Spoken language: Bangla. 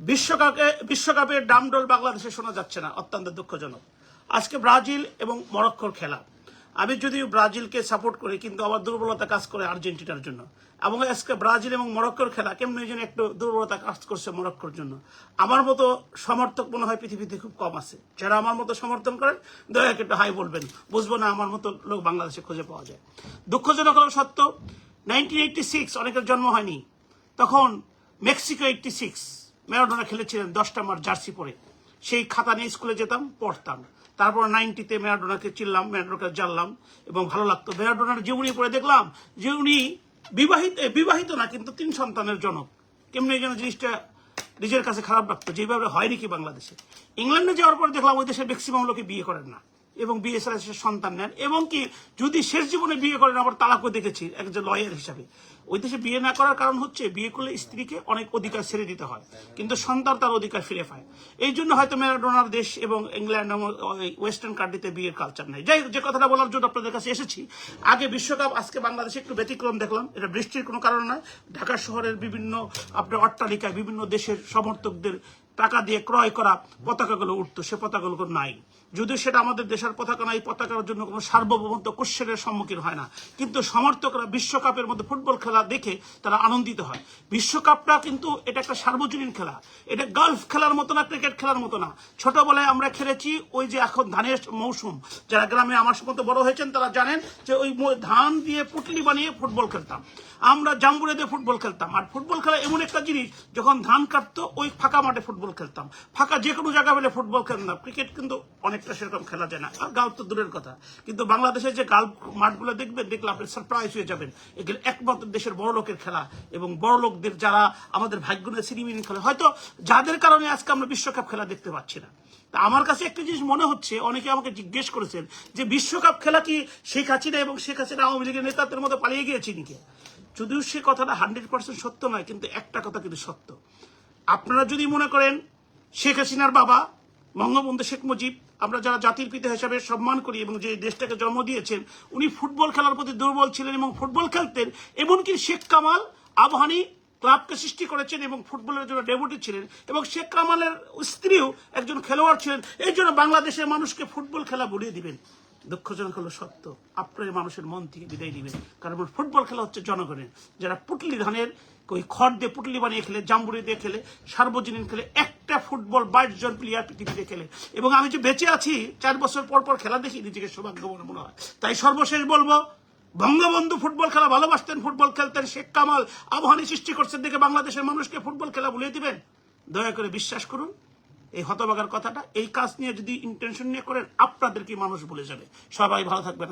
বিশ্বকাপের ডামডোল বাংলাদেশে শোনা যাচ্ছে না, অত্যন্ত দুঃখজনক। আজকে ব্রাজিল এবং মরক্কোর খেলা। আমি যদিও ব্রাজিলকে সাপোর্ট করি, কিন্তু আমার দুর্বলতা কাজ করে আর্জেন্টিনার জন্য। এবং আজকে ব্রাজিল এবং মরক্কোর খেলা কেমন যেন একটু দুর্বলতা কাজ করছে মরক্কোর জন্য। আমার মতো সমর্থক মনে হয় পৃথিবীতে খুব কম আছে। যারা আমার মতো সমর্থন করেন দয়া করে একটু হাই বলবেন, বুঝবো না আমার মতো লোক বাংলাদেশে খুঁজে পাওয়া যায়। দুঃখজনক হলো সত্য, 1986 অনেকের জন্ম হয়নি, তখন মেক্সিকো 86 ম্যারাডোনা খেলেছিলেন 10 নম্বর জার্সি পরে। সেই খাতা নিয়ে স্কুলে যেতাম, পড়তাম। তারপর 90-তে ম্যারাডোনাকে চিনলাম, ম্যারাডোনাকে জানলাম এবং ভালো লাগতো। ম্যারাডোনার জীবনী পড়ে দেখলাম যে উনি বিবাহিত না, কিন্তু 3 সন্তানের জনক। কেমনি যেন জিনিসটা নিজের কাছে খারাপ লাগতো, যেভাবে হয় নাকি বাংলাদেশে। ইংল্যান্ডে যাওয়ার পর দেখলাম ওই দেশের ম্যাক্সিমাম লোকে বিয়ে করেন না এবং বিয়ে ছাড়া সন্তান নেন, এবং কি যদি শেষ জীবনে বিয়ে করেন আবার তালাকও দেখেছি একজন লয়ার হিসাবে। ওই দেশে বিয়ে না করার কারণ হচ্ছে বিয়ে করলে স্ত্রীকে অনেক অধিকার ছেড়ে দিতে হয়, কিন্তু সন্তান তার অধিকার ফিরে পায়। এই জন্য হয়তো ম্যারাডোনার দেশ এবং ইংল্যান্ড এবং ওয়েস্টার্ন কান্ট্রিতে বিয়ের কালচার নেই। যাই যে কথাটা বলার জন্য আপনাদের কাছে এসেছি, আগে বিশ্বকাপ, আজকে বাংলাদেশে একটু ব্যতিক্রম দেখলাম। এটা বৃষ্টির কোনো কারণ নয়। ঢাকা শহরের বিভিন্ন আপনার অট্টালিকায় বিভিন্ন দেশের সমর্থকদের টাকা দিয়ে ক্রয় করা পতাকাগুলো উঠতো, সে পতাকাগুলো নাই। যদিও সেটা আমাদের দেশের পতাকা নয়, পতাকার জন্য কোনো সার্বভৌমত্ব কোশ্চেনের সম্মুখীন হয় না, কিন্তু সমর্থকরা বিশ্বকাপের মধ্যে ফুটবল খেলা দেখে তারা আনন্দিত হয়। বিশ্বকাপটা কিন্তু এটা একটা সার্বজনীন খেলা, এটা গলফ খেলার মতো না, ক্রিকেট খেলার মতো না। ছোটবেলায় আমরা খেলেছি, ওই যে এখন ধানের মৌসুম, যারা গ্রামে আমার মতো বড় হয়েছেন তারা জানেন যে ওই ধান দিয়ে পুটলি বানিয়ে ফুটবল খেলতাম আমরা, জাম্বুরে দিয়ে ফুটবল খেলতাম। আর ফুটবল খেলা এমন একটা জিনিস, যখন ধান কাটতো ওই ফাঁকা মাঠে ফুটবল খেলতাম, ফাঁকা যে কোনো জায়গা পেলে ফুটবল খেলতাম। ক্রিকেট কিন্তু অনেকটা সেরকম খেলা যায় না, আর গালফ তো দূরের কথা। কিন্তু বাংলাদেশের যে গালফ মাঠগুলো দেখবেন, দেখলে আপনি সারপ্রাইজ হয়ে যাবেন। এগুলো একমাত্র দেশের বড় লোকের খেলা, এবং বড় লোকদের যারা আমাদের ভাগ্য নিয়ে সিনেমিনি খেলে, হয়তো যাদের কারণে আজকে আমরা বিশ্বকাপ খেলা দেখতে পাচ্ছি না। তা আমার কাছে একটা জিনিস মনে হচ্ছে, অনেকে আমাকে জিজ্ঞেস করেছেন যে বিশ্বকাপ খেলা কি শেখ হাসিনা এবং শেখ হাসিনা আওয়ামী লীগের নেতাদের মধ্যে পালিয়ে গিয়েছে নাকি? যদিও সে কথাটা 100% সত্য নয়, কিন্তু একটা কথা কিন্তু সত্য। আপনারা যদি মনে করেন শেখ হাসিনার বাবা বঙ্গবন্ধু শেখ মুজিব, আমরা যারা জাতির পিতা হিসাবে সম্মান করি এবং যে দেশটাকে জন্ম দিয়েছেন, উনি ফুটবল খেলার প্রতি দুর্বল ছিলেন এবং ফুটবল খেলতেন। এমনকি শেখ কামাল আবাহনী ক্লাবকে সৃষ্টি করেছেন এবং ফুটবলের জন্য ডেপুটি ছিলেন, এবং শেখ কামালের স্ত্রীও একজন খেলোয়াড় ছিলেন। এই জন্য বাংলাদেশের মানুষকে ফুটবল খেলা ভুলিয়ে দিবেন। দুঃখজনক হলো সত্য, আপনার মানুষের মন থেকে বিদায় দিবেন। কারণ ফুটবল খেলা হচ্ছে জনগণের, যারা পুটলি ধানের ওই খড় দিয়ে পুটলি বানিয়ে খেলে, জাম্বুরি দিয়ে খেলে, সার্বজনীন খেলে। একটা ফুটবল 22 জন প্লেয়ার পৃথিবীতে খেলে। এবং আমি যে বেঁচে আছি 4 বছর পর পর খেলা দেখি, নিজেকে সৌভাগ্যবান মনে হয়। তাই সর্বশেষ বলবো, বঙ্গবন্ধু ফুটবল খেলা ভালোবাসতেন, ফুটবল খেলতেন। শেখ কামাল আবাহনী সৃষ্টি করছেন দেখে বাংলাদেশের মানুষকে ফুটবল খেলা ভুলিয়ে দিবেন? দয়া করে বিশ্বাস করুন এই হতভাগার কথাটা। এই কাজ নিয়ে যদি ইন্টেনশন নিয়ে করেন, আপনাদেরকে মানুষ ভুলে যাবে। সবাই ভালো থাকবেন।